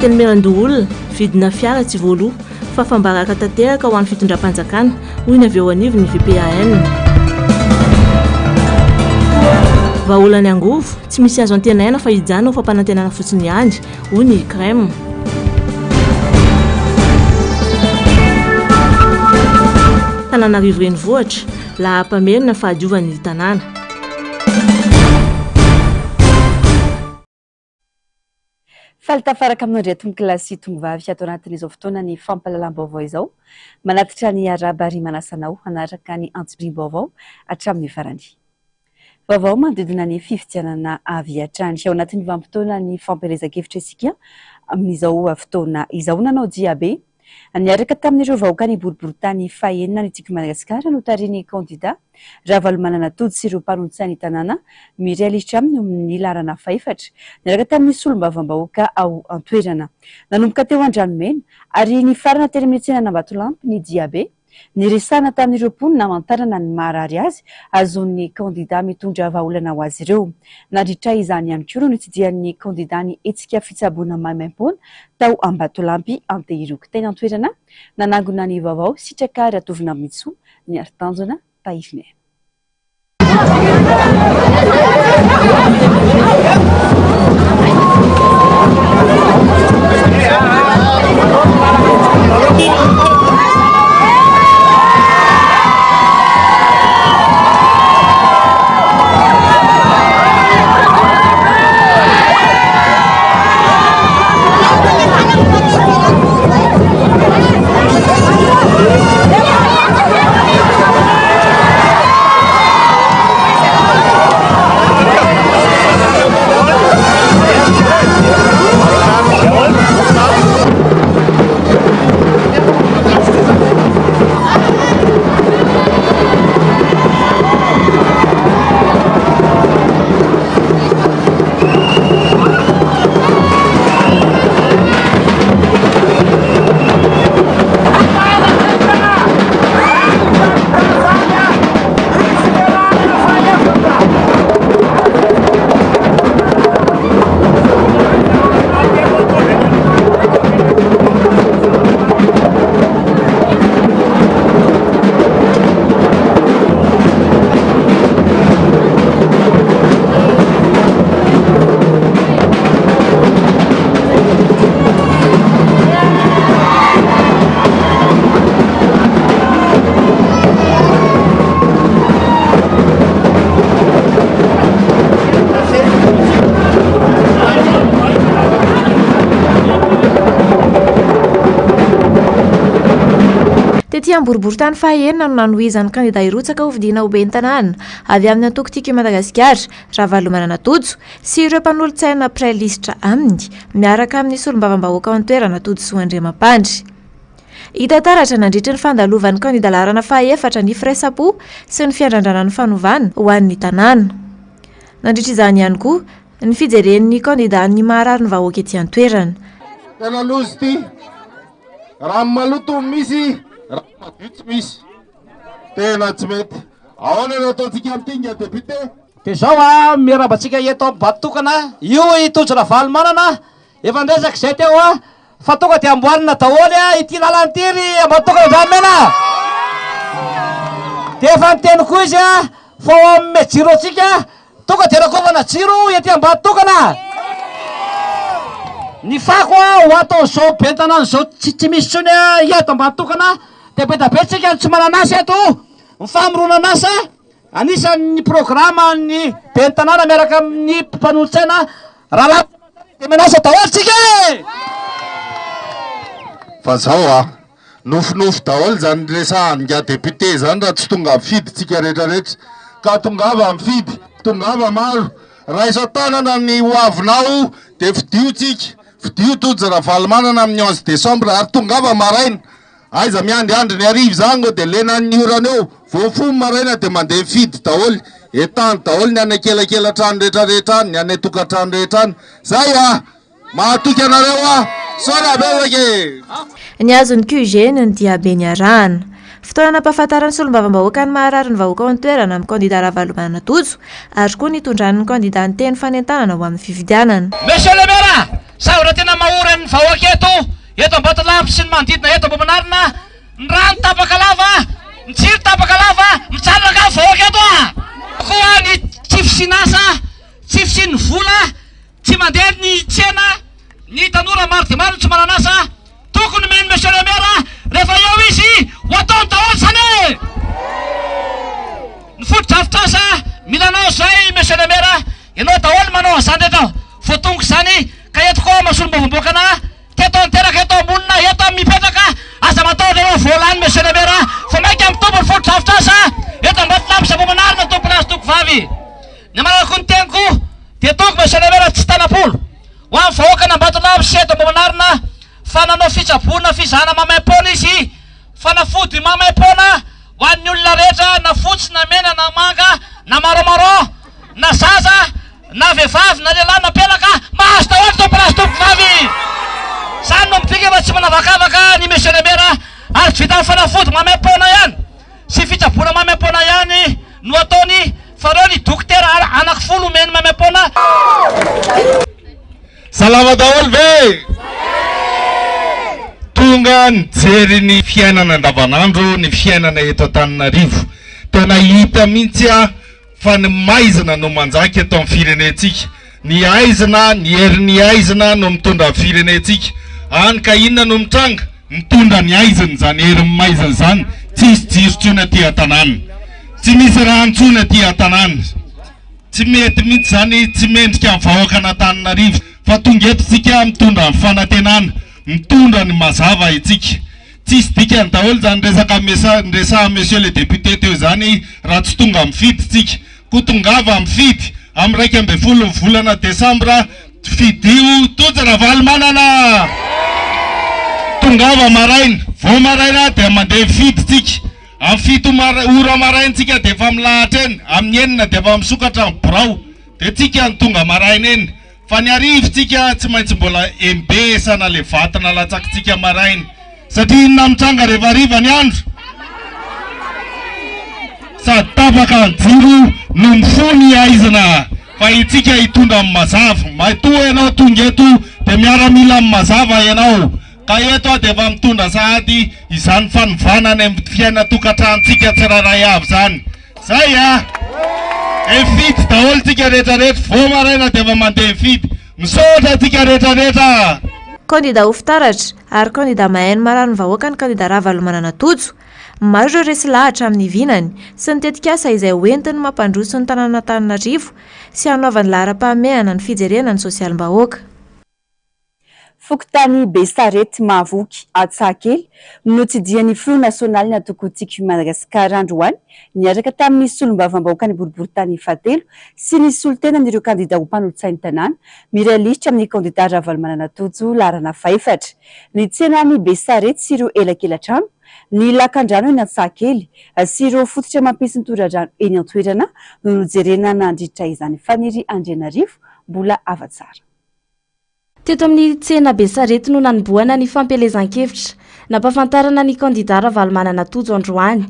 teny merandoolona vidina fiara tsy voaloha fa fambaraka tanteraka ho an'ny fitondram-panjakana hoy ny avy eo anivon'ny VPAN. Vaolany angovo tsy misy azo antenaina fa hijana ho fampanantenana fotsiny ihany hoy ny crème. Tananarivo renivohitra laham-pamerina fahadiovan'ny tanàna. Falitafaraka amin'andrea tongokilasy tongovavy ato anatin'izao fotoana ny fampahalalam-baovao izao manatitra ny arabary manasanao hanaraka ny antsirim-baovao hatramin'ny farany. Vaovao manodidina ny fifidianana avy hatrany ao anatin'ny vanim-potoana ny fampielezan-kevitra isika amin'izao fotoana izao nanao jiabe niaraka tamin'ireo vahoaka ny boriboritany fahaenina ny tsika Madagasikara no tariany kandida Ravalomanana-Tody sy ireo mpanon-tsaina tanàna mirealisitra amin'ny larana faefatra niaraka tamin'ny solombavam-bahoaka ao an-toerana. Nanomboka teo Andranomena ary ny farana teny amin'ny tsena Ambatolampy ny jiabe niresahana tamin'ireo mponina hamantarana ny maharary azy azon'ny kandida mitondra vahaolana ho azy ireo. Nandritra izany ihany koa no nitsidihan'ny kandida ny hetsika fitsaboana maimaim-poana tao Ambatolampy Antehiroko teny an-toerana nanangona ny vaovao sitraka Ratovina Mitso ny aritanjona Taifne. Tetỳ Boriboritany fahaenina no nanohizan'ny kandida irotsaka ho vidiana ho ben'ny tanàna avy amin'ny antoko tiky Madagasikara Ravalomanana-Tody sy ireo mpanolontsaina prailisitra aminy miaraka amin'ny solombavam-bahoaka ao an-toerana Tody sy Andriamampandry. Hita taratra nandritry ny fandalovan'ny kandida larana fahaefatra ny firaisapo sy ny fiandrandrana ny fanovana ho an'ny tanàna. Nandritra izany ihany koa ny fijeren'ny kandida ny maharary ny vahoaka ety an-toerana. Tena lozy ty raha maloto misy raha misy tena tsy mety ahoana no ataontsika amin'ity député dia zao miarabantsika eto batokana io itondry Ravalomanana efa ndresaka izay teo fa tonga dia amboarina daholo ity lalantiry Ambatokana Andramena dia efa niteny koa izy fa amin'ny jiro antsika tonga dia rakofana jiro ety Ambatokana. Ny fako ho atao zao bentanana zao tsy misy tsony eto Ambatokana dia betabetsika tsy mananasa eto ny famoronana asa anisan'ny programa ny bentanana miaraka amin'ny mpanolontsaina raha dia manasa daholo tsika fa zao nofinofy daholo zany resahan'ny député zany raha tsy tonga mifidy tsika rehetrarehetra ka tongava mifidy tongava maro raha isa-tanana ny hoavinao dia fidio tsika fidio Tody Ravalomanana amin'ny 11 décembre ary tongava maraina aiza miandriandry ny arivo zany dia lena ny orana eo voafomy maraina dia mandeha mifidy daholo etany daholo ny anay kelakelatrano rehetrarehetra ny anay tokantrano rehetrany zay mahatoky anareo sora bevake. Ny azon'ny QG ny diabe ny arahana Fotoana nampahafantarany solombavambahoaka ny maharary ny vahoaka ao an-toerana amin'ny kandida Ravalomanana Tojo ary koa nitondran'ny kandida ny teny fanentanana ho amin'ny fifidianana. Monsieur le maire, saora tena mahorany vahoaka eto Ambatolampy sy ny manodidina eto Bambanarina, ny rano tapaka lava, ny tsiro tapaka lava, mitsaraka vahoaka eto koa ny tsy fisinasa, tsy fisiny vola, tsy mandeha ny tsena, ny tanora maro dia maro tsy mananasa, tokony meny monsieur le maire rehefa eo izy ho ataony daholo zany. Ny foto-drafitrasa milanao zay monsieur le maire, ianao daholo manao an'izany rehetra voatongoka zany ka eto koa mahasolombavamboakana teto anteraka eto ambonina eto mipetraka aza matao rehefa voalany monsieur le maire fa maika amin'ny tompony foto-drafitrasa eto Ambatolampy sy Bambanarina tompony azy toko vavy. Ny manaraka ny teniko dia toko monsieur le maire tsy tanapolo ho amin'ny vahoaka ny Ambatolampy sy eto Bambanarina fa nanao fitsaboana fizahana mamaim-pona izy, fanafody mamaim-pona ho an'ny olona rehetra na fotsy na mena na manga na maromaro na zaza na vehivavy na lehilahy na pelaka mahazo daholo tompony azy toko vavy. Zany no mipika fa tsy manavakavaka ny monsieur le maire ary tsy vita amin'ny fanafody mamaim-pona ihany sy fitsaboana mamaim-pona ihany no ataony fa reo ny dokotera anankifolo meny mamaim-pona. Salama daholo ve? Tonga nijery ny fiainana andavanandro, ny fiainana eto Antananarivo. Tena hita mihitsy fa ny maizina no manjaka eto amin'ny firenentsika. Ny aizina, ny herin'ny aizina no mitondra firenentsika. Any ka inona no mitranga? Mitondra ny aizina zany herin'ny maizina zany. Tsisy jiro tsony aty an-tanàna. Tsy misy rano tsony aty an-tanàna. Tsy mety mihitsy zany, tsy mendrika amin'ny vahoaka an'Antananarivo. Fa tonga eto tsika mitondra ny fanantenana, mitondra ny mazava itsika. Tsisy dikany daholo zany resaka resaha monsieur le député teo zany raha tsy tonga mifidy tsika. Ko tongava mifidy amin'ny 12 volana Desambra fidio Tojo Ravalomanana. Tongava maraina, vao maraina dia mandeha mifidy tsika. Amin'ny 7 ora maraina tsika dia efa milahatra eny, amin'ny 9 dia efa misokatra amin'ny birao. Dia tsika ny tonga maraina eny. Fa ny arivo tsika tsy maintsy mbola embesana le vatana latsakitsika maraina. Satria inona mitranga rehefa hariva ny andro? Sady tapaka ny jiro no mifony aizina. Fa itsika hitondra amin'ny mazava. Matoa ianao tonga eto dia miara-mila amin'ny mazava ianao. Ka eto dia efa mitondra sahady izany fanovana ny fiaina tokantranontsika tsirairay avy zany. Zay fidy daholo tsika rehetrarehetra, vao maraina dia efa mandeha fidy. Misaotra tsika rehetrarehetra. Kandida ho fitaratra ary kandida mahaino marary ny vahoaka ny kandida Ravalomanana Tojo. Maro ireo resy lahatra amin'ny vinany sy ny tetikasa izay hoentiny mampandroso ny tanàna Antananarivo sy hanaovany lahara-pahamehana ny fijerena ny sosialim-bahoaka. Fokontany Besarety Mahavoky Antsahakely no tsidian'ny Front National ny atoko-tsiky Madagasikara androany niaraka tamin'ny solombavambahoaka ny boriboritany fahatelo sy ny solotena n'ireo kandida ho mpanolotsainy tanàna mirealisitra amin'ny kandida Ravalomanana Tojo laharana faefatra. Ny tsenany Besarety sy ireo elakelan-trano, ny lakan-drano eny Antsahakely sy ireo fototra mampisy ny tora-drano eny an-toerana no nojerena nandritra izany faniry Andrianarivo mbola afa-tsara. Teto amin'ny tsena Besarety no nanomboana ny fampelezan-kevitra nampahafantarana ny kandida Ravalomanana Tojo androany.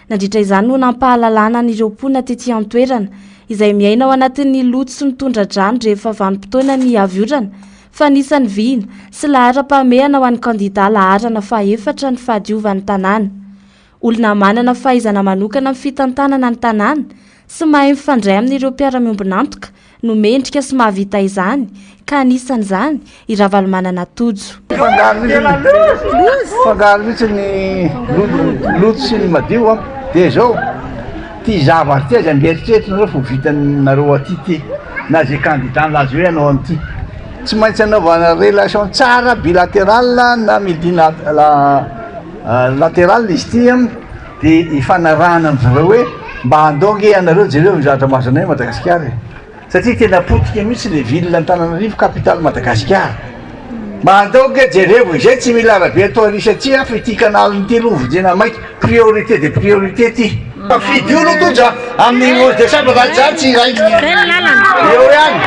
Nandritra izany no nampahalalana n'ireo mponina tetỳ an-toerana izay miaina ao anatin'ny loto sy ny tondra-drano rehefa vanim-potoana ny avy-orana fa nisan'ny vina sy lahara-pahamehana ho an'ny kandida laharana faefatra ny fahadiovan'ny tanàna. Olona manana fahaizana manokana amin'ny fitantanana ny tanàna sy mahay mifandray amin'ireo mpiara-miombonantoka no mendrika sy mahavita izany ka anisan'izany i Ravalomanana Tojo. Fangaro mihitsy ny loto sy ny madio dia zao ty zavatra ty aza mieritreritra fo vitanareo aty na zay candidat lazo hoe anao an'ity. Tsy maintsy anaovana relation tsara bilatéral na multilatéral izy ty dia ifanarahana amin'izareo hoe mba handonge anareo jereo mizatra masonay Madagasikara. Satria tena potika mihitsy le ville Antananarivo capitale Madagasikara. Mandonge jereo izay tsy mila arabe atao ary satria fa ity kanaly telo ovojena maiky priorité de priorité ty. Fidy olo Tojo amin'ny 11 décembre raha tsy raiky. Eo ihany.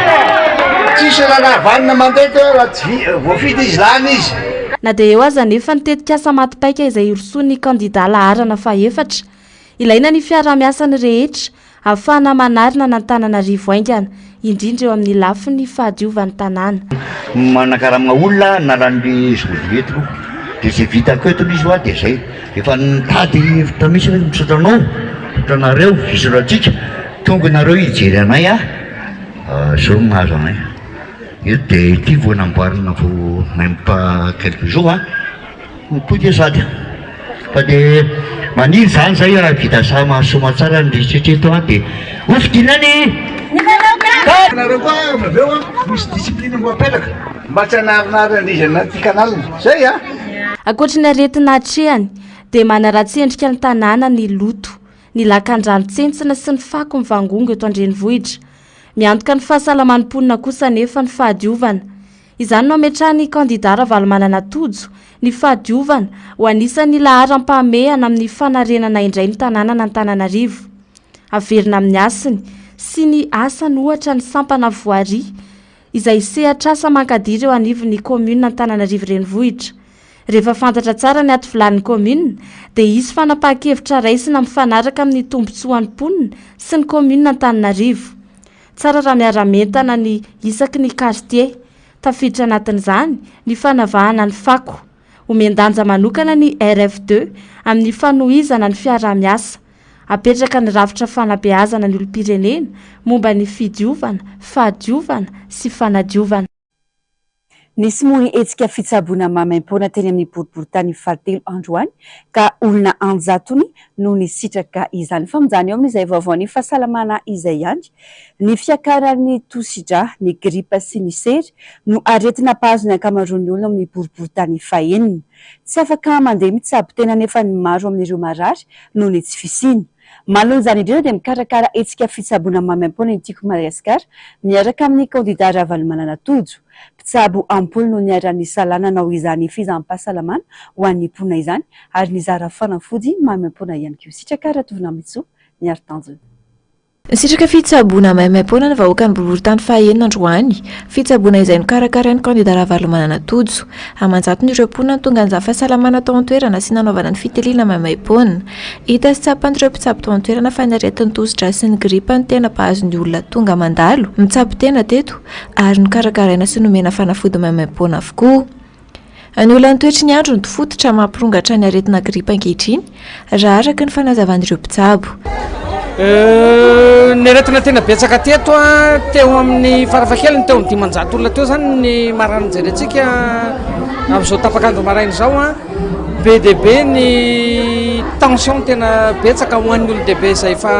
Tsisy raha vanina mandeha teo raha tsy voafidy izy lany izy. na dia eo aza nefa nitetikasa matipaika izay irosoan'ny kandida laharana faefatra ilaina ny fiara-miasany rehetra ahafahana manarina n'Antananarivo aingana indrindra eo amin'ny lafiny fahadiovan'ny tanàna. Manakaramagna olona nalan'ny zoletiko dia zay vitako eto izy hoa dia zay efa nitady hevitra misy hoe misotranao hitranareo isoratsika tonga nareo hijery anay zao mahazo anay io dia ity vo namboarina vo même pas quelques jours mipody sady fa dia maniry zany zay raha vita sa mahasoma tsara nydrisitreto dia ofidinany nareo koa aveo misy discipline mbo apelaka mba tsy hanarinary andrizy anaty kanalina zay ankoatra ny aretina hatrehany dia manaratsendrika ny tanàna ny loto ny lakan-drano-tsentsina sy ny fako mivangongo eto andrenivohitra miantoka ny fahasalaman'ny mponina kosa nefa ny fahadiovana izany no ametrahany kandida Ravalomanana Tojo ny fahadiovana ho anisan'ny laharam-pahamehana amin'ny fanarenana indray ny tanàna n'Antananarivo averina amin'ny asiny sy ny asany ohatra ny sampana voaria izay sehatra asa mankadira eo anivon'ny komuna Antananarivo renivohitra rehefa fantatra tsara ny ato vilan'ny komuna dia isy fanapahan-kevitra raisina mifanaraka amin'ny tombontsoan'ny mponina sy ny komuna Antananarivo tsara raha miara-mentana ny isaky ny quartier tafiditra anatin'izany ny fanavahana ny fako omendanja manokana ny RF2 amin'ny fanohizana ny fiara-miasa apetraka ny rafitra fanabeazana ny olom-pirenena momba ny fidiovana fahadiovana sy fanadiovana. Nisy moa ny hetsika fitsaboana mamaim-poana teny amin'ny boriboritany fahatelo androany ka olona anjatony no ny sitraka izany famonjany eo amin'izay vaovao ny fahasalamana izay ihany ny fiakaran'ny tosidra ny gripa sy ny sery no aretina pazony ankamaroan'ny olona amin'ny boriboritany fahenina tsy afaka mandeha mitsabo tena nefa ny maro amin'ireo marary no ny tsy fisiny manolona izany indrindra dia mikarakara hetsika fitsaboana mamaim-poana itiako Madagasikara miaraka amin'ny kandida Ravalomanana Tojo mpitsabo ampolo no niaran'ny salanana ho izany fizampahasalamana ho an'ny mponina izany ary nizara fanafody mamaim-poana ihany koa sitraka ratovina mitso miaro tanjona. Sitraka fitsaboana maimaim-poana ny vahoaka ny boriboritany fahenina androany fitsaboana izay nokarakarain'ny kandida Ravalomanana Tojo amanjatony ireo mponina tonga anjara fahasalamana tao an-toerana sy nanaovana ny fitiliana maimaim-poana hita sy tsapan'ireo mpitsabo tao an-toerana fa ny aretin'ny tosidra sy ny gripa ny tena mpahazon'ny olona tonga mandalo mitsabo tena teto ary nokarakaraina sy nomena fanafody maimaim-poana avokoa. Ny olona nitoetry ny andro ny fototra mampirongatra ny aretina gripa ankehitriny raha araka ny fanazavan'ireo mpitsabo. Ny aretina tena betsaka teto teo amin'ny farafahakeliny teo amin'ny 500 olona teo zany ny marany jerentsika amin'izao tapakandro maraina izao be dia be ny tension tena betsaka ho an'ny olon-dehibe izay fa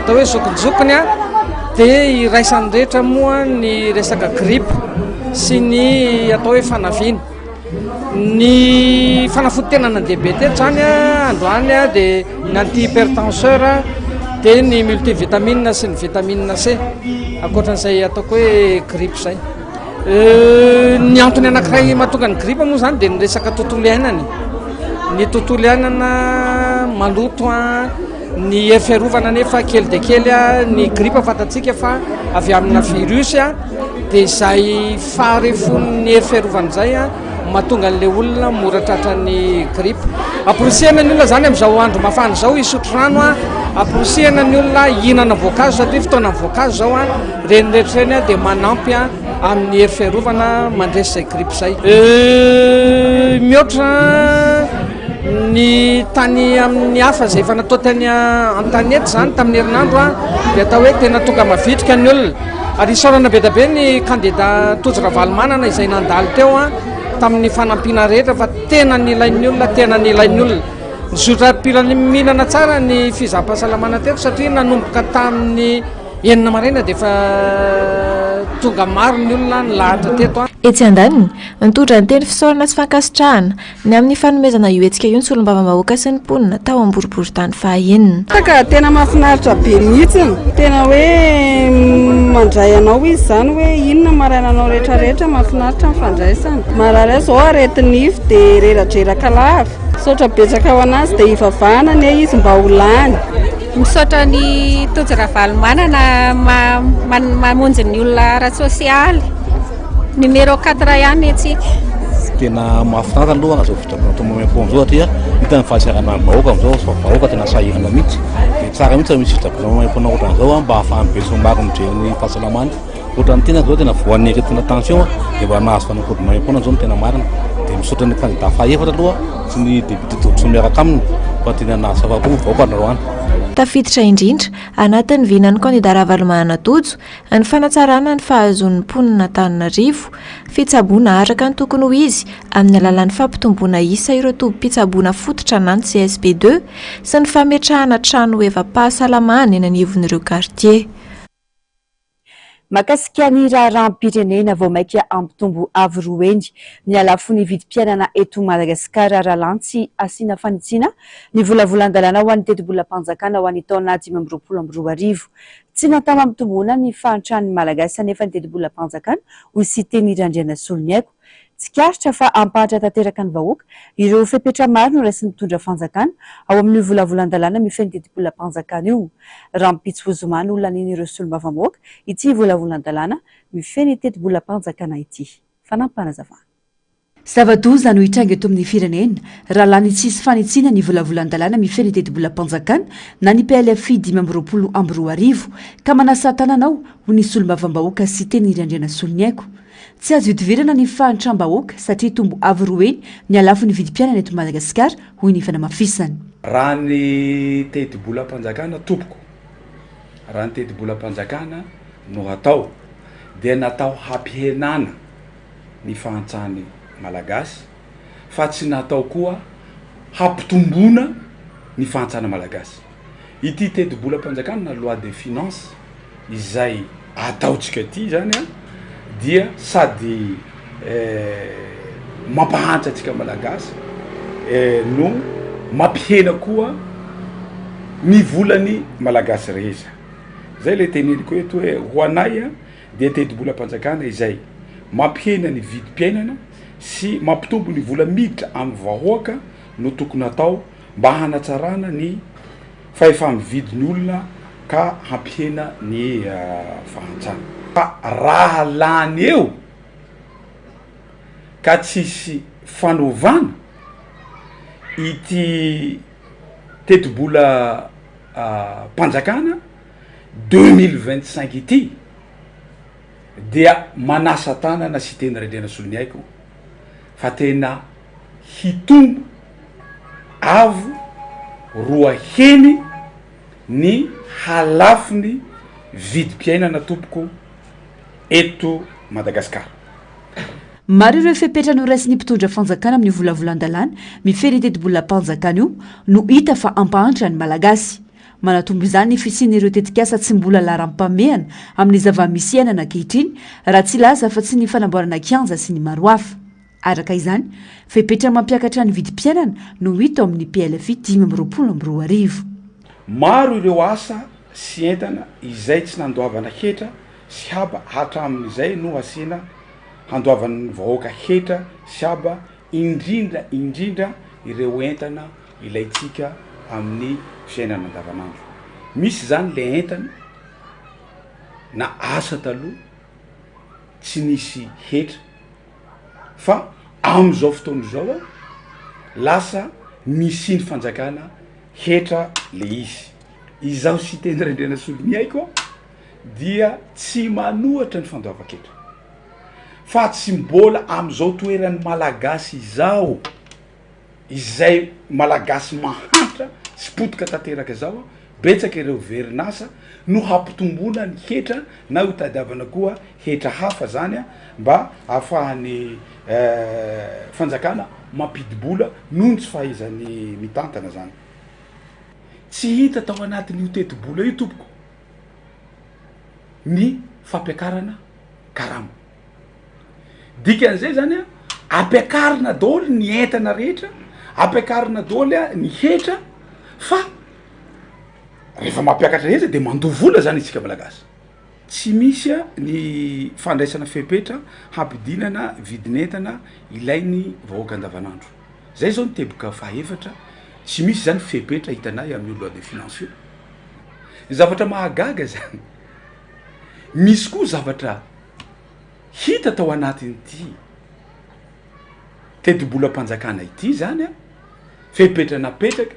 atao hoe zokonjokony dia iraisan'ny rehetra moa ny resaka gripa sy ny atao hoe fanaviana ny fanafody tena nandehabe teto zany androany dia ny anti-hypertenseur dia ny multivitamine sy ny vitamine C akoatran'izay ataoko hoe gripa zay ny antony anankiray mahatonga ny gripa moa zany dia ny resaka tontolo iainany ny tontolo iainana maloto ny hery fiarovana nefa kely dia kely ny gripa fantatsika fa avy amina virus dia izay faharefon'ny hery fiarovana izay mahatonga an'ilay olona mora tratra ny gripa aporosihana ny olona zany amin'izao andro mafana izao isotro rano aporosihana ny olona hihinana voankazo satria fotoana voankazo zao reny rehetra reny dia manampy amin'ny hery fiarovana mandresy izay gripa izay mihoatra ny tany amin'ny hafa zay efa natao tany an-tanety zany tamin'ny herinandro dia atao hoe tena tonga mavitrika ny olona ary isaorana be da be ny kandida Tojo Ravalomanana izay nandalo teo tamin'ny fanampiana rehetra fa tena nilain'ny olona tena nilain'ny olona nizotra-pilaminana tsara ny fizampahasalamana teto satria nanomboka tamin'ny 9 maraina dia efa tonga maro ny olona ny lahatra teto etsy andaniny nitondra ny teny fisaorana sy fankasitrahana ny amin'ny fanomezana io hetsika io ny solom-bava-bahoaka sy ny mponina tao amin'ny boriboritany fahenina. Ka tena mahafinaritra be mihitsy tena hoe mandray anao izy zany hoe inona marainanao rehetrarehetra mahafinaritra mifandraisana marary zao aretin'ifo dia reradreraka lava misaotra betsaka ho anazy dia ivavahana ne izy mba ho lany misaotra ny Tojo Ravalomanana mamonjy ny olona ara-sosialy numéro 4 ihany etsika tena mahafinaritra aloha zao fitraponao am'izao satria hitany fahasiarana vahoaka am'izao vahoaka tena sahirana mihitsy de tsara mihitsy misy fitraponao ohatran'izao mba ahafahany besomaky mijeriny fahasalamany ohatran'ny tena zao tena voan'ny aretina tension de mba nahazo fanafody maim-poana zao no tena marina de misaotra ny candidat fahaefatra aloha sy ny député tokotsy miaraka aminy fa tena nahazo savapo vahoaka androany tafiditra indrindra anatin'ny vinan'ny kandida Ravalomanana Tojo ny fanatsarana ny fahazon'ny mponina Antananarivo fitsaboana araka ny tokony ho izy amin'ny alalan'ny fampitomboana isa ireo tobi-pitsaboana fototra anany CSP2 sy ny fametrahana trano evam-pahasalamana eny anivon'ireo quartier. Makasika ny raharam-pirenena vao maika ampitombo avo roa endy ny alafony vidim-piainana eto Madagasikara rahalantsy asiana fanitsiana ny volavolan-dalàna ho an'ny teti-bolam-panjakana ho an'ny taona 2024. Tsy natao ampitomboana ny fahantrany malagasy nefa ny teti-bolam-panjakana ho siteny Randriana Soloniaiko. Tsikaritra fa ampahatra tanteraka ny vahoaka ireo fepetra maro no raisiny mitondra fanjakana ao amin'ny volavolan-dalàna mifehy ny teti-bolam-panjakana io. Raha mipitsy-vozomany olona n'iny ireo solombavamboaka ity volavolan-dalàna mifehy ny teti-bolam-panjakana ity. Fanampanazavana. Zava-doza no hitranga eto amin'ny firenena raha lany tsisy fanitsiana ny volavolan-dalàna mifehy ny teti-bolam-panjakana na ny PLFI 2024 ka manasa tananao ho ny solombavambahoaka siteny Randriana Soloniaiko. Tsy azo idivirana ny fahantram-bahoaka satria tombo avo roa eny ny alafon'ny vidim-piainana eto Madagasikara hoy ny fanamafisany. Raha ny teti-bolam-panjakana tompoko, raha ny teti-bolam-panjakana no atao dia natao hampihenana ny fahantrany malagasy fa tsy natao koa hampitomboana ny fahantrana malagasy. Ity teti-bolam-panjakana na loi des finances izay ataotsika ity zany dia sady mampahantra atsika malagasy no mampihena koa ny volany malagasy rehetra. Zay le teneniko eto hoe ho anay dia teti-bolam-panjakana izay mampihena ny vidim-piainana sy mampitombo ny vola miditra amin'ny vahoaka no tokony atao mba hanatsarana ny fahefa-mividin'ny olona ka hampihena ny fahantrana. Fa raha lany eo ka tsisy fanovana ity teti-bola panjakana 2025 ity dia manasa tanana sy teny Randriana Soloniaiko fa tena hitombo avo roa heny ny halafiny vidim-piainana tompoko eto Madagasikara. Maro ireo fepetra no raisiny mpitondra fanjakana amin'ny volavolan-dalàna mifehy ny teti-bolam-panjakana io no hita fa ampahantra ny malagasy. Manatombo izany ny fisian'ireo tetikasa tsy mbola laharam-pamehana amin'ny zava-misy ainana ankehitriny raha tsy laza fa tsy ny fanamboarana kianja sy ny maro hafa. Araka izany, fepetra mampiakatra ny vidim-piainana no hita amin'ny PLFI 2024. Maro ireo asa sy entana izay tsy nandoavana hetra sy haba hatramin'izay no asiana handoavan'ny vahoaka hetra sy haba indrindra ireo entana ilaitsika amin'ny fiainana andavanandro. Misy zany le entana na asa taloha tsy nisy hetra fa am'izao fotoana zao lasa nisy ny fanjakana hetra le izy. Izaho sy teny Randriana Soloniaiko dia tsy manohatra ny fandoavan-ketra fa tsy mbola am'izao toeran'ny malagasy izao izay malagasy mahantra sy potika tanteraka zao betsaka ireo verinasa no hampitomboana ny hetra na hitadiavana koa hetra hafa zany mba ahafahan'ny fanjakana mampidibola noho ny tsy fahaizany mitantana zany. Tsy hita tao anatin'io teti-bola io tompoko ny fampiakarana karama. Dikan'izay zany ampiakarina daholo ny entana rehetra, ampiakarina daholo ny hetra fa rehefa mampiakatra rehetra de mandovola zany isika malagasy. Tsy misy ny fandraisana fepetra hampidinana vidinentana ilainy vahoaka andavanandro. Zay zao ny teboka fahaefatra, tsy misy zany fepetra hitanay amin'ny loi des finances. Zavatra mahagaga zany. Misy koa zavatra hita tao anatin'ity tedi-bolam-panjakana ity zany a fepetranapetraka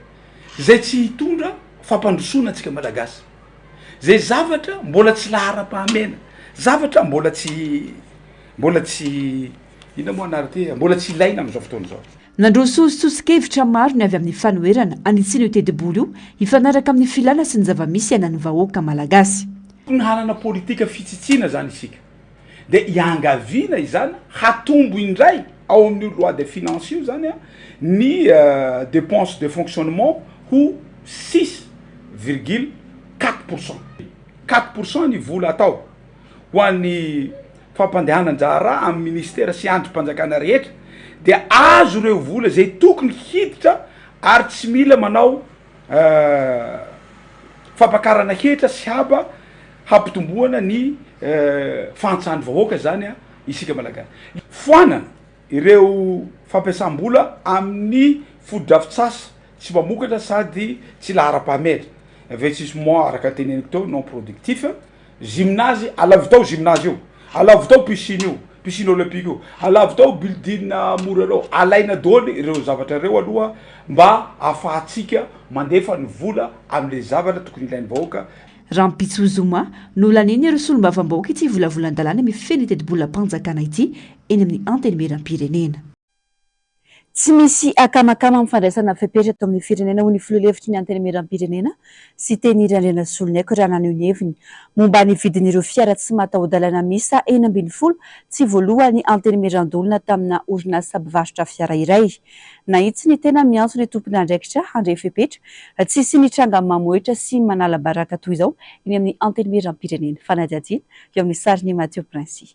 zay tsy hitondra fampandrosoana antsika malagasy zay zavatra mbola tsy lahara-pahamena zavatra mbola tsy ina moa anary mbola tsy ilaina am'izao fotoana zao nandrosositsosikevitra maro ny avy amin'ny fanoherana anitsiny io tedi-bola io ifanaraka amin'ny filana sy ny zava-misy anany vahoaka malagasy ny hanana politika fitsitsina zany isika de iangaviana izany hatombo indray ao amin'ny loi de finance io zany a ny dépense de fonctionnement ho 6,4%. 4% ny vola atao ho an'ny fampandehanan-jaharaha amin'ny ministère sy androm-panjakana rehetra de azo reo vola zay tokony hiditra ary tsy mila manao fampakarana hetra sy haba hampitomboana ny fantsany vahoaka zany a isika malagasy foanana ireo fampiasam-bola amin'ny fododrafitsasa tsy mamokatra sady tsy lahara-pahametra investissement araka teneniko teo non productif gymnase alavy tao gymnase io alavy tao piscine io piscine olympique io alavy tao building mora reo alaina dôly ireo zavatra reo aloha mba afahatsika mandefa ny vola am'le zavatra tokony ilainy vahoaka rampitsozoma no laniny ireo solombavam-bahoaka ity volavolan-dalàna mifeny tedi-bolam-panjakana ity eny amin'ny anteny meram-pirenena tsy misy akamakama amin'ny fandraisana fepetra tao amin'ny firenena ho ny filohilevitry ny anteny meram-pirenena sy teny Irandrena Solonyaiko raha naneho ny heviny momba ny vidin'ireo fiara tsy mataho-dalàna misa 1.10 tsy voalohany anteny meran-dolona tamina orinasa mpivarotra fiara iray nahitsy ny tena miantso ny tompony andraikitra handray fepetra tsisy ny tranga mamoetra sy manala baraka toy izao eny amin'ny anteny meram-pirenena fanadiadiana eo amin'ny sariny Mathieu Princy.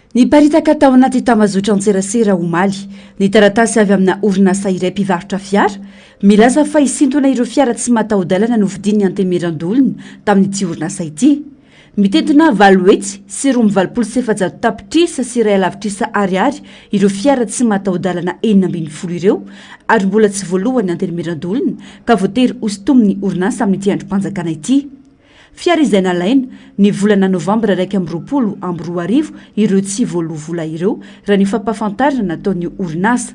Ny paritaka tao anaty tamazotra antserasera omaly ny taratasy avy amina orinasa iray mpivarotra fiara milaza fa isintona ireo fiara tsy mataho-dalana no vidin'ny anteny meran-dolona tamin'ity orinasa ity mitentina valoetsy sy 2,700 tapitrisa sy 1,2 ariary ireo fiara tsy mataho-dalana 1.10 ireo ary mbola tsy voalohany anteny meran-dolona ka voatery hosintominy orinasa amin'ity androm-panjakana ity fiara izay nalaina ny volana novambra 2020 ireo tsy voalovola ireo raha ny fampafantarana nataon'ny orinasa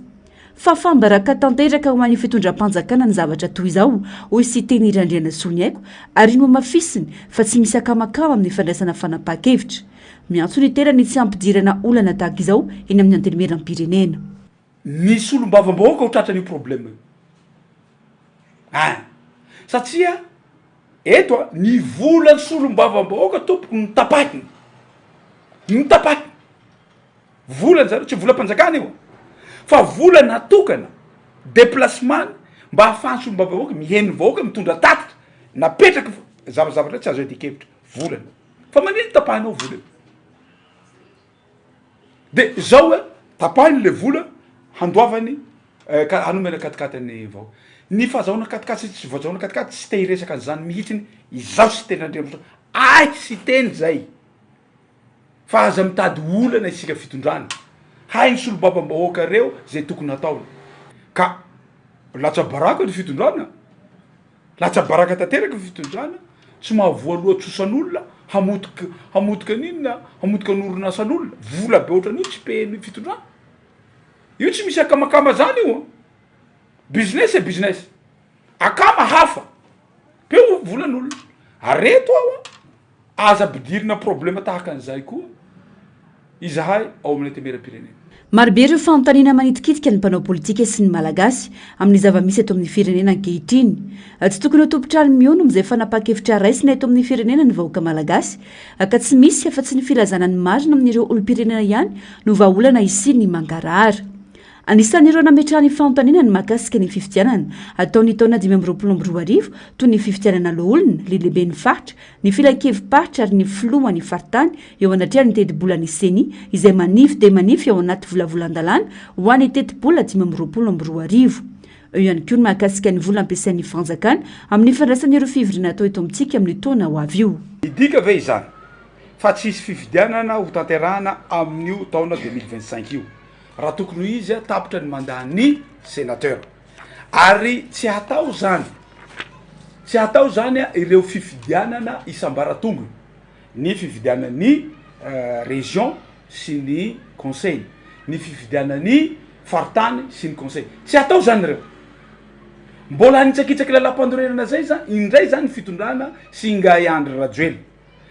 fa fambaraka tanteraka ho an'ny fitondram-panjakana ny zavatra toy izao hoy sy teny Irandrena Solonyaiko ary no mafisiny fa tsy misy akamakama amin'ny fandraisana fanapahan-kevitra miantso ny tena ny tsy ampidirana olana tahaka izao eny amin'ny anteny meram-pirenena ny solombavam-bahoaka ho tratrany problème satria eto ny vola ny solombavam-bahoaka tompoko ny tapakiny volany zareo tsy volam-panjakana io fa vola natokana déplacement mba ahafahany solombavam-bahoaka miheno vahoaka mitondra tatitra napetraka zavazavatra tsy azo adikevitra volany fa manino tapahinao vola de zao hoe tapahiny le vola handoavany hanomena katikatany vahoaka ny fahazahona katikaty tsy voazahona katikaty tsy te hiresaka an'izany mihitsiny izao sy teny Andriamanitra aiky sy teny zay fa aza mitady olana isika fitondrana hainy solombavam-bahoaka reo zay tokony ataony ka latsa baraka ny fitondrana latsa baraka tanteraka ny fitondrana tsy mahavoaloha tsosan'olona hamotika ninona hamotika n'oronasan'olona vola be ohatran'io tsy peny fitondrana io tsy misy akamakama zany io business business akama hafa peo volan'olona areto ao aza bidirina problema tahaka an'izay koa izahay ao amin'ny temeram-pirenena marobe ireo fanontaniana manitikitika ny mpanao politika sy ny malagasy amin'ny zava-misy eto amin'ny firenena ankehitriny tsy tokony ho tompotrano miono amin'izay fanapahan-kevitra raisina eto amin'ny firenena ny vahoaka malagasy ka tsy misy afa-tsy ny filazana ny marina amin'ireo olo-pirenena ihany no vahaolana isiny ny mangarahara anisan'ireo nametrahany fanontaniana ny mahakasika ny fifidianana ataony taona 2022 toy ny fifidianana loholona lehilehibe ny faritra ny filan-kevi-paritra ary ny filoha ny faritany eo anatrehany teti-bola ny seni izay manify de manify ao anaty volavolan-dalàna ho an'ny teti-bola 2022 eo ihany koa ny mahakasika ny vola ampiasain'ny fanjakana amin'ny fandraisan'ireo fivirina atao eto amintsika amin'ny taona ho avy io idika ve izany fa tsisy fifidianana ho tanterahana amin'io taona 2025 io raha tokony izy tapitra ny mandany sénateur ary tsy hatao zany ireo fifidianana isam-baratongony ny fifidianany région sy ny conseil ny fifidianany faritany sy ny conseil tsy atao zany reo mbola hanitsakitsaky lalam-pandorerana zay zany indray zany fitondrana sy ingay andry rajoely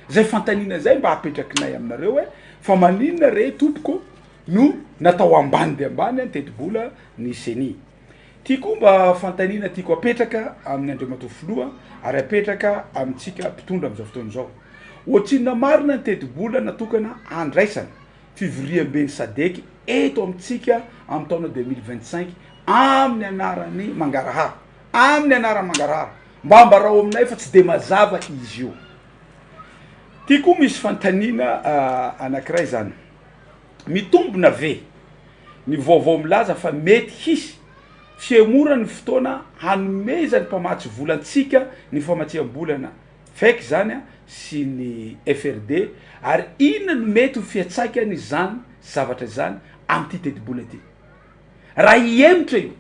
zay fantanina zay mba hapetrakinay aminareo hoe fa maninona re tompoko no natao ambany de ambany tetibola ny seni tiako mba fantanina tiako apetraka amin'ny andriamatofoloa ary apetraka amintsika mpitondra am'izao fotoana zao ohatrinona marina ny tetibola natokana andraisana fivoriam-beny sadeky eto amintsika amin'ny taona 2025 amin'ny anarany mangarahara amin'ny anarany mangarahara mba ambarao aminay fa tsy de mazava izy io tiako misy fantanina anankiray zany mitombona ve ny vaovao milaza fa mety hisy fiemora ny fotoana hanomezany mpamatsy volantsika ny famatsiam-bolana faiky zany sy ny FRD ary inona no mety ho fiatsaikany zany zavatra zany am'ty tetibola ty raha iemotra io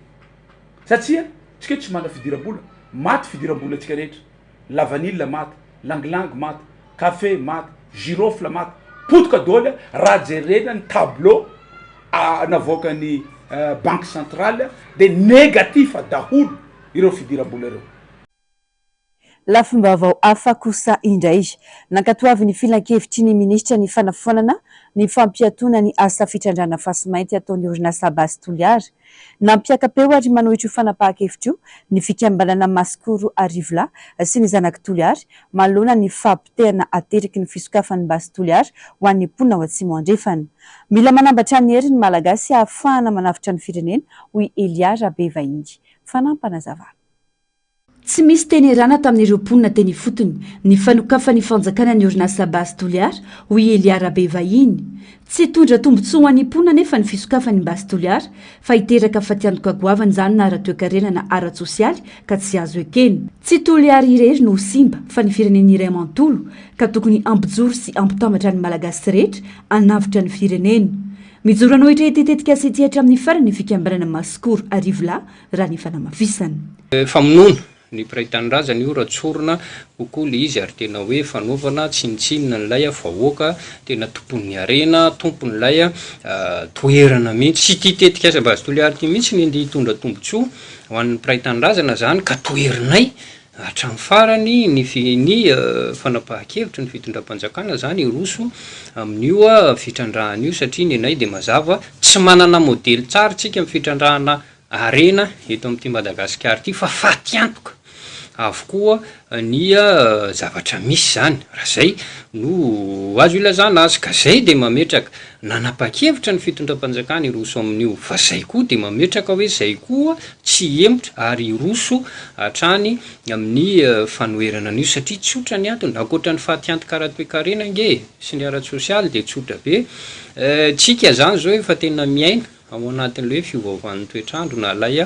satria tsika tsy mana fidiram-bola maty fidiram-bola atsika rehetra lavanila maty langilangy maty café maty girofle maty potoka dôly raha jerena ny tableau navoaka ny banque centrale de négatif daholo ireo fidiram-bola reo lafimbavao afa kosa indray nankatoavy ny filan-kevitry ny ministra ny fanafonana ny fampiatona ny asa fitrandrana fasimainty ataony orinasa basy toliary nampiakapeo ary manohitro fanapaha-kevitry io ny fikambanana masikoro arivola sy ny zanaky toliary malona ny fampitehana ateriky ny fisokafan'ny basy toliary ho an'ny mponina ao atsimo andrefana mila manambatra ny hery ny malagasy ahafahana manavitra ny firenena hoy Eliara Bevaingy fanampanazavana tsy misy teny rana tamin'ireo mponina teny fotony ny fanokafany fanjakana ny orinasa basy toliary hoy Eliara Bevainy tsy tondra tombotsoa ho an'ny mponina nefa ny fisokafany basy toliary fa hiteraka fatiantoka goavany zany na ara-toekarena na ara-tsosialy ka tsy azo ekeny tsy toliary irery no simba fa ny firenena iray amantolo ka tokony ampijoro sy ampitambatra ny malagasy rehetra anavitra ny firenena mijoro anohitra etetetika asety hatramin'ny farany fikambanana masikoro arivola raha ny fanamafisany famonoana ny piraitandrazana io ratsorona kokoa le izy ary tena hoe fanaovana tsinitsinina nylay vahoaka tena tompon'ny arena tompony lay toerana mihitsy sy titetika asa basy toliary ty mihitsy ny andeha hitondra tombotsoa ho an'ny piraitandrazana zany ka toerinay hatramin'ny farany ny fanapahan-kevitra ny fitondram-panjakana zany roso amin'io fitrandrahana io satria ny anay de mazava tsy manana modely tsara tsika amin'ny fitrandrahana arena eto amin'ity Madagasikara ty fa fatiantoka avokoa ny zavatra misy zany raha zay no azo ilazana azy ka zay de mametraka nanapa-kevitra ny fitondram-panjakana roso amin'io fa zay koa de mametraka hoe zay koa tsy emotra ary roso hatrany amin'ny fanoherana an'io satria tsotra ny antony ankoatra ny fatiantoka ara-toekarena nge sy ny ara-tsosialy de tsotra be tsika zany zao efa tena miaina ao anatin'le hoe fiovaovan'ny toetrandro na lay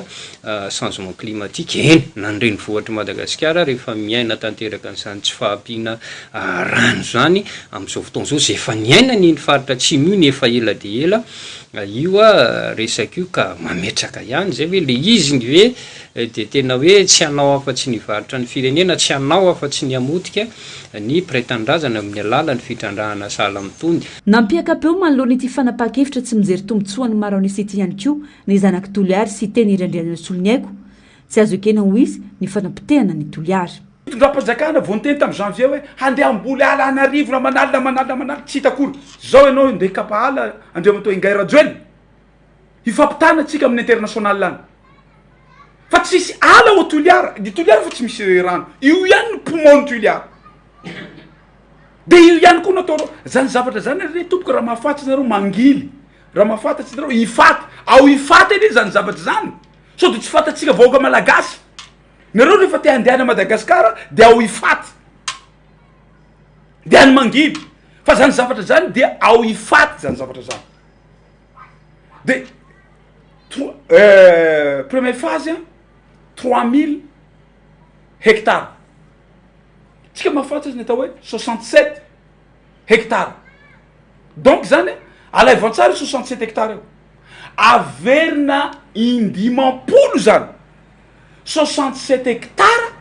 changement climatique eny nandreny vohatra Madagasikara rehefa miaina tanteraka n'izany tsy fahampiana rano zany amin'izao fotoana zao zay efa niaina ny faritra atsimo io ny efa ela de ela io resaka io ka mametraka ihany zay hoe le izy ny hoe de tena hoe tsy hanao afa-tsy ny varitra ny firenena tsy hanao afa-tsy ny amotika ny piraitandrazana amin'ny alala ny fitrandrahana sala mitondy nampiakapeo manoloana ity fanapaha-kevitra tsy mijery tombotsoa ny maro any sety ihany koa ny zanaky toliary sy teny irandriana solony aiko tsy azo ekena ho izy ny fanampitehana ny toliary fitondram-panjakana vao niteny tamin'ny janvier hoe handeha amboly ala anarivo na manala tsy hitakory zao ianao ndeha kapahala andriamantoa ingay rajoely hifampitana atsika amin'ny international any fa tsisy ala ao toliary ny toliary fa tsy misy rano io ihany ny poumon ny toliary de io ihany koa natao zany zavatra zany re tompoko raha mahafantatsy nareo mangily raha mahafantatsy nareo hifaty ao hifaty eny zany zavatra zany so de tsy fantatsika vahoaka malagasy nareo rehefa te handehana Madagasikara de ao hifaty de any mangily fa zany zavatra zany de ao hifaty zany zavatra zany de première phase 3000 hectares tsika mahafantatsy ny atao hoe 67 hectares donc zany alay vantsary 67 hectares eo averina indimam-polo zany 67 hectares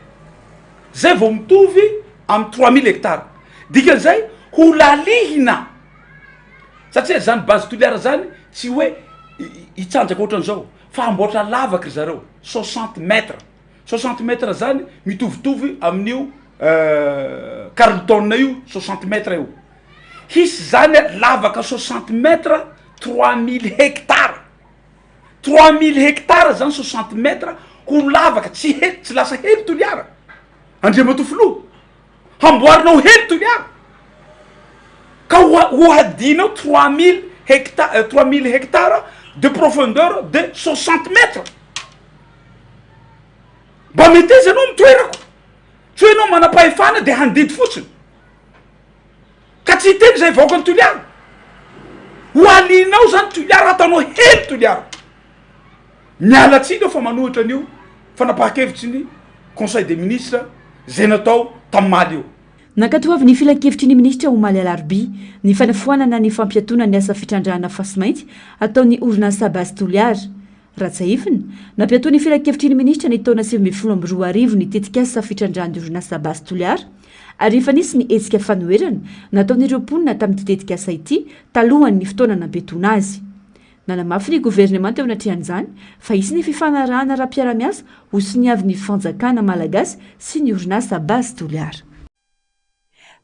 zay vao mitovy amin'ny 3000 hectares dikan'izay ho lalihina satria zany base toliara zany tsy hoe hitsanjaka ohatran'izao fa amboatra lavaka ry zareo 60 mètres 60 mètres zany mitovitovy amin'io carleton io 60 mètres io hisy zany lavaka 60 mètres 3000 hectares 3000 hectares zany 60 mètres ho lavaka tsy lasa hely toliara andriamatofoloha hamboarinao hely toliara ka ho hadinao 3000 hectares de profondeur de 60 mètres mba mety izy anao mitoerako tsy hoe anao manam-pahefana de handidy fotsiny ka tsy hiteny zay vaoaka ny toliara ho alinao zany toliara ataonao hely toliara miala tsika fa manohitra an'io fanapaha-kevitsy ny conseil des ministres zay natao tamimaly io nankatoavy ny filan-kevitry ny ministra Omaly Alarby ny fanafoanana ny fampiatona ny asa fitrandrahana fasimainty ataon'ny orinasa basy toliara ratsaifiny nampiatoa ny filan-kevitry ny ministra ny taona 2012 ny tetika asa fitrandrahan'ny orinasa basy toliara ary efa nisy ny etsika fanoerana nataon'ireo mponina tamin'ity tetika asa ity talohan'ny fotoana nampetona azy nanamafy ny gouvernement teo anatrehan'izany fa isy ny fifanarahana raha-piaramiasa ho siniavy ny fanjakana malagasy sy ny orinasa basy toliara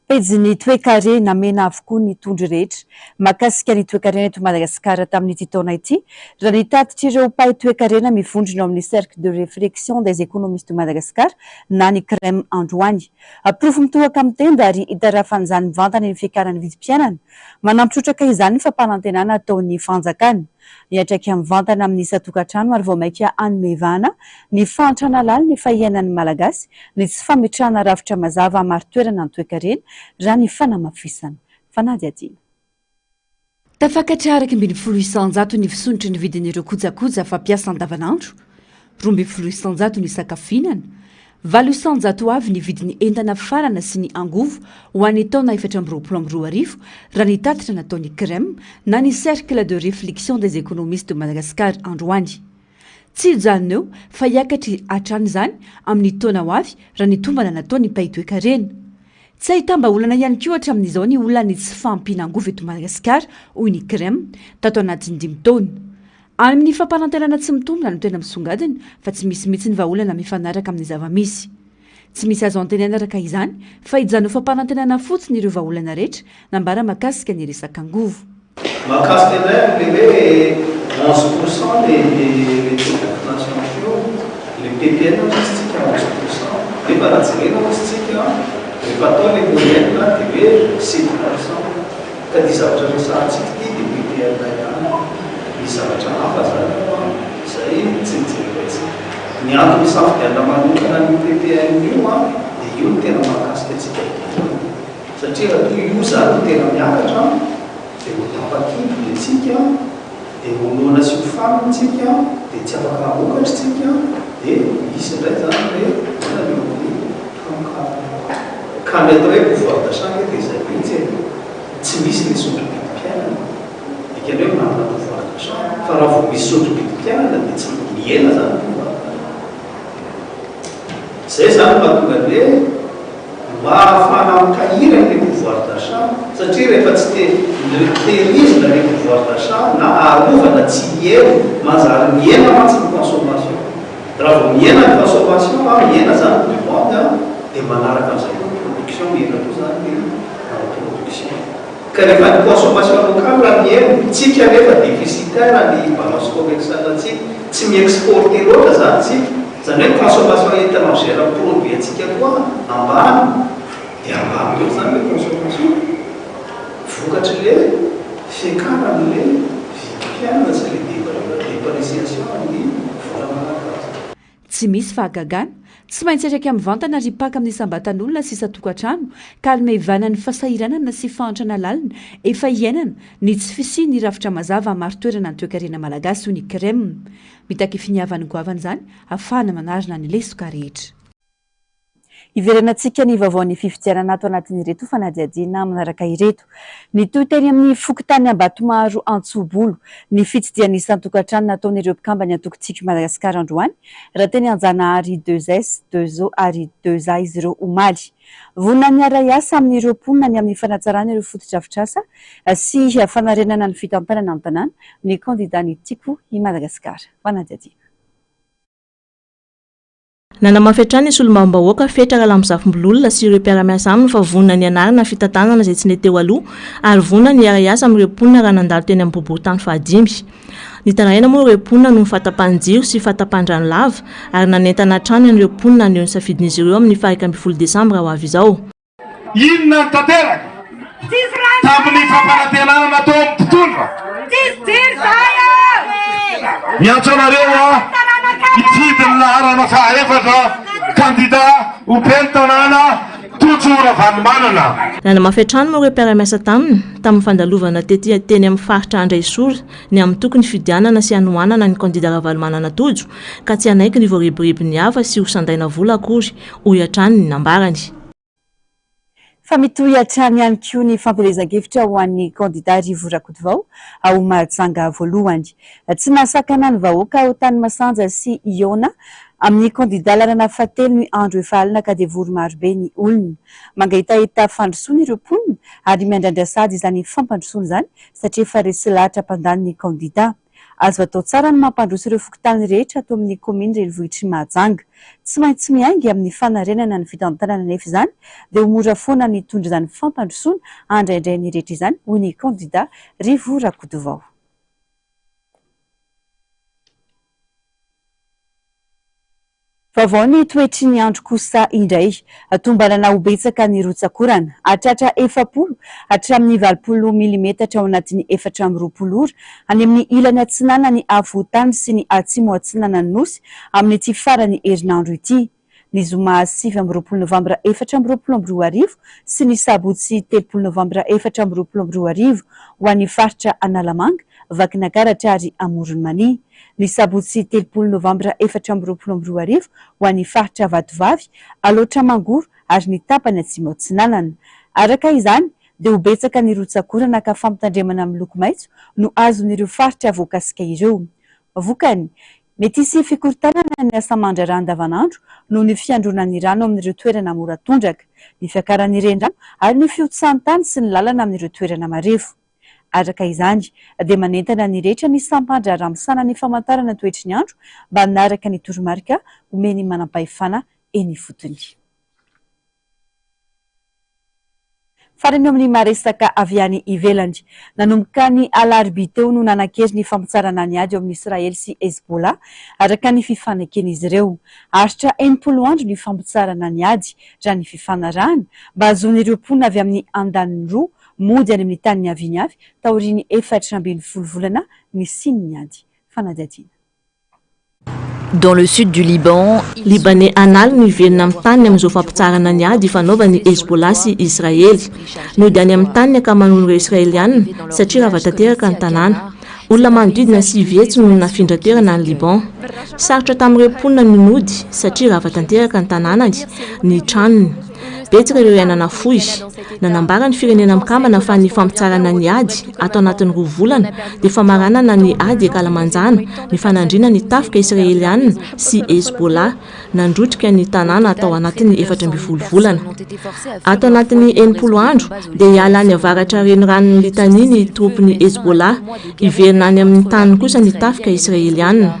pejy ny toekare namena avokoa ny tondry rehetra mahakasika ny toekarena eto Madagasikara tamin'ity taona ity raha nitatitra ireo mpahay toekarena mivondrona amin'ny cercle de réflexion des économistes de Madagascar na ny crème androany aprofo mitohaka amin'ny tenda ary hitarafan'izany mivantana ny fiakarany vidim-piainana manampitrotraka izany ny fampanantenana ataon'ny fanjakana hiatraiky amin'ny vantana amin'ny satokantrano ary vao maika anomevana ny fantrana lala ny fahianan'ny malagasy ny tsy fametrahana rafitra mazava maro toerana ny toekarena raha ny fanamafisana fanady adina tafakatra araky 20% ny fisondritry ny vidin'ireo kojakoja fampiasa andavanandro 20% ny sakafinana 700 avy ny vidin'ny entana farana sy ny angovo ho an'ny taona 2024 raha ny tatitra nataon'ny crème na ny cercle de réflexion des économistes de Madagascar androany tsy hijanoneo fa hiakatry hatrany zany amin'ny taona ho avy raha ny tombana nataon'ny mpahay toekarena tsy ahitamba olana ihany koa hatramin'izao ny olona ny tsy fampina angovo eto Madagascar hoy ny crème tato anatin'ny 5 taona amin'ny fampanantenana tsy mitombona no tena misongadina fa tsy misy mihitsy ny vahaolana mifanaraka amin'ny zava-misy tsy misy azo antenana araka izany fa hijanao fampanantenana fotsiny ireo vahaolana rehetra nambara mahakasika ny resaka angovo mahakasika anay le 11% les trucs nationaux les PPN tsika 11% les barajerena tsika rehefa atao le moyenne dia hoe 7% ka dia zavatra resahantsika ty dia PPN ihany misy zavatra hafa zany zay tsy mijery ny antony safidiana manokana ny PPN io dia io no tena mahakasika atsika satria raha toy io zany no tena miakatra dia ho tampakidy le tsika dia honoana sy ho famitsika dia tsy afaka hamokatra tsika dia misy indray zany hoe ka ny atao hoe pouvoir d'achat dia zay mihitsy tsy misy ny sotrobidim-piainana ikany hoe manana pouvoir d'achat fa raha vao misy sotrobidim-piainana dia tsy miena zany zay zany mahatonga hoe mba ahafana mikahirana le pouvoir d'achat satria rehefa tsy tehirizina le pouvoir d'achat na arovana tsy eo manjary miena mantsy ny consommation raha vao miena ny consommation miena zany demande dia manaraka amin'izay production miena koa zany production ka rehefa ny consommation locale raha miena tsika rehefa déficitaire ny balance commerciale tsika tsy miexporte loatra zany tsika zany hoe consommation étrangère produit atsika koa ambany dia ambany eo zany le consommation vokatry le fiakaran'le vidim-piainana sy le dépréciation ny vola malagasy tsy misy fahagagana tsy maintsy atraiky amin'ny vantana ary paka amin'ny sambatan'olona sy satokantrano ka alomehivana ny fahasahiranana sy fahantrana lalina efa hiainana ny tsy fisia ny rafitra mazava maro toerana ny toekarena malagasy ho ny crème mitaky finiavan'ny goavana zany ahafahana manarina ny lesoka rehetra Iveranantsika ny vaovao ny fifidianana ato anatin'ireto fanadihadiana manaraka ireto. Ny toy teny amin'ny fokotany Ambatomaro Antsobolo ny fitsidiany isan-tokantrano nataon'ireo mpikambany antokontsika Madagasikara androany raha teny Anjanahary 2S, 2O ary 2A izy ireo omaly. Vonona ny ara-iasa amin'ireo mponina ny amin'ny fanatsarana ireo fotodrafitrasa sy fanarenana ny fitampanana amin'ny tanàna ny kandidany Tiko i Madagasikara. Fanadihadiana. Nanamafetrany solombavam-bahoaka fetraka lamosafimbololona sy ireo mpiara-miasa aminy fa vonona ny anarana fitantanana izay tsy neteo aloha ary vonona ny ara-iasa amin'ireo mponina raha nandalo teny amin'ny bobotany fahadimy. Ny taraina moa ireo mponina no fatapan-jiro sy fatapan-drano lava ary nanentana trano ireo mponina ny safidin'izy ireo amin'ny farika 10 Desambra ho avy izao. Inona tanteraka tamin'ny fampanantenana natao amin'ny mpitondra miantso anareo itidiny laharana fahaefatra kandida ho mpentanana Tojo Ravanomimanana. Nanamafetrany moa ireo mpiara-miasa tamin'ny fandalovana teny amin'ny faritra Andraisora ny amin'ny tokony fidianana sy hanohanana ny kandida Ravanomimanana Tojo ka tsy hanaiky ny voariboriby ny hafa sy ho sandaina vola akory ho hiatrany ny nambarany. Fa mitohy hatrany ihany koa ny fampelezan-kevitra ho an'ny kandida Rivo Rakotovao ao Mahajanga voalohany. Tsy nasakana ny vahoaka ao Tanimasanja sy Iona amin'ny kandida lalana fahatelo ny andro efa alina ka dia vory marobe ny olona. Mangaitaita fandrosoana ireo mponina ary miandrandra sady izany fampandrosoana izany satria efa resy lahatra hampandany ny kandida. Azo atao tsara ny mampandroso ireo fokotany rehetra atao amin'ny kominy Renivohitry Mahajanga. Tsy maintsy miaingy amin'ny fanarenana ny fitantanana nefa izany dia ho mora foana ny tondra izany fampandrosoana andraindray ny rehetra izany hoy ny kandida Rivo Rakotovao. Vaovao ny toetry ny andro kosa indray tombanana ho betsaka ny rotsakorana hatratra 70 hatramin'ny 20 milimetatra ao anatin'ny 420 ora any amin'ny ilany atsinana ny afovoantany sy ny atsimo atsinana ny nosy amin'ny ity farany herinandro ity. Ny zoma 7 Novambra 2022 sy ny sabotsy 3 Novambra 2022 ho an'ny faritra Analamanga, Vakinakaratra ary Amoronmania. Ny sabotsy 3 Novambra 2022 ho an'ny faritra Vatovavy, Alotra Mangoro ary ny tapany atsimo atsinanana. Araka izany dia ho betsaka ny rotsakorana ka fampitandremana amin'ny loko maitso no azon'ireo faritra voakasika ireo. Vokany mety hisy fikortanana ny asa mandrarà andavanandro noho ny fiandronan'ny rano amin'ireo toerana mora tondraka, ny fiakaran'ny renirano ary ny fiotsahan-tany sy ny lalana amin'ireo toerana marefo. Araka izany dia manentana ny rehetra ny sampandra ramosana ny famantarana toetry ny andro mba hanaraka ny toromarika omeny manam-pahefana eny fotony. Farany amin'ny maresaka avy any ivelany nanomboka ny alarobia teo no nanan-kery ny fampitsarana ny ady ao amin'ny Israely sy Hezbollah araka ny fifanakena izy ireo. Aritra 80 andro ny fampitsarana ny ady raha ny fifanarahana mba ahazoan'ireo mponina avy amin'ny andaniny roa mody any amin'ny tany ny avy ny avy taoriany 4 volana ny siny ady. Fanadihadiana. Dans le sud du Liban, Libanais anal ny velona amin'ny tany amin'izao fampitsarana ny ady fanaovany Hezbollah sy Israely. Nody any amin'ny tany akaman'olona Israeliana satria raha vatanteraka ny tanàna. Olona manodidina sy vetsy no nafindra toerana ny Liban. Sarotra tamin'ireo mponina ny nody satria raha vatanteraka ny tanànany ny tranony. Betsaka ireo iainana fohy. Nanambara ny firenena mikambana fa ny fampitsarana ny ady atao anatin'ny 2 volana dia famaranana ny ady ekalamanjana ny fanandrina ny tafika Israeliana sy Hezbollah nandrotrika ny tanàna atao anatin'ny 14 volana. Atao anatin'ny 80 andro dia hiala any avaratra renoranon'ny litania ny tropiny Hezbollah hiverina any amin'ny tany kosa ny tafika Israeliana.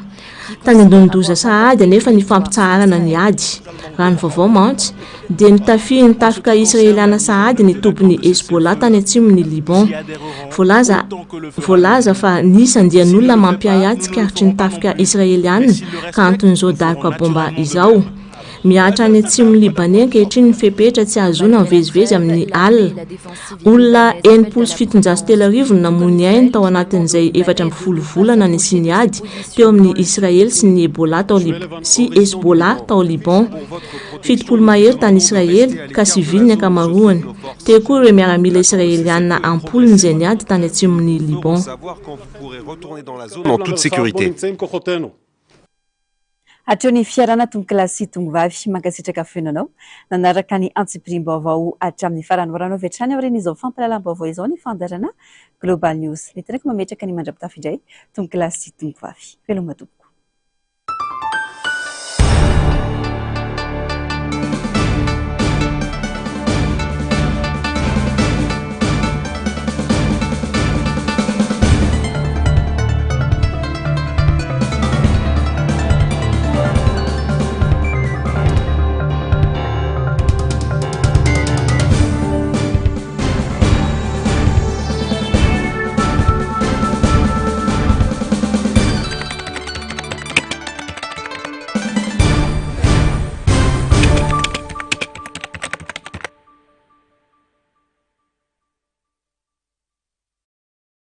Tany andondoza sahady anefa ny fampitsarana ny ady. Raha ny vaovao mantsy dia nitafihy ny tafika Israeliana sahady ny topiny Hezbollah tany atsimon'ny Liban. Voalaza fa nisy andian'olona mampiayatsika aritry ny tafika Israeliana ka anton'izao daliko bomba izao. Miatra any atsimon'ny Libanais ankehitriny ny fepetra tsy ahazoana mivezivezy amin'ny alina. Olona 770,000 namony ainy tao anatin'izay 14 volana ny siniady teo amin'ny Israely sy ny Hezbollah tao Liban. 70 mahery tany Israely ka sivily ny akamaroany. Teo koa ireo miaramila Israeliana ampolony izay niady tany atsimon'ny Liban. En toute sécurité. hatreo ny fiarana tombokilasy tombovavy mankasitraka fenanao nanaraka ny antsipirim-baovao hatramin'ny faranoranao vetrany aorina izao fampahalalam-baovao izao ny fandarana global news ny tenako mametraka ny mandrapitafy indray tombokilasy tombovavy veloma tompoko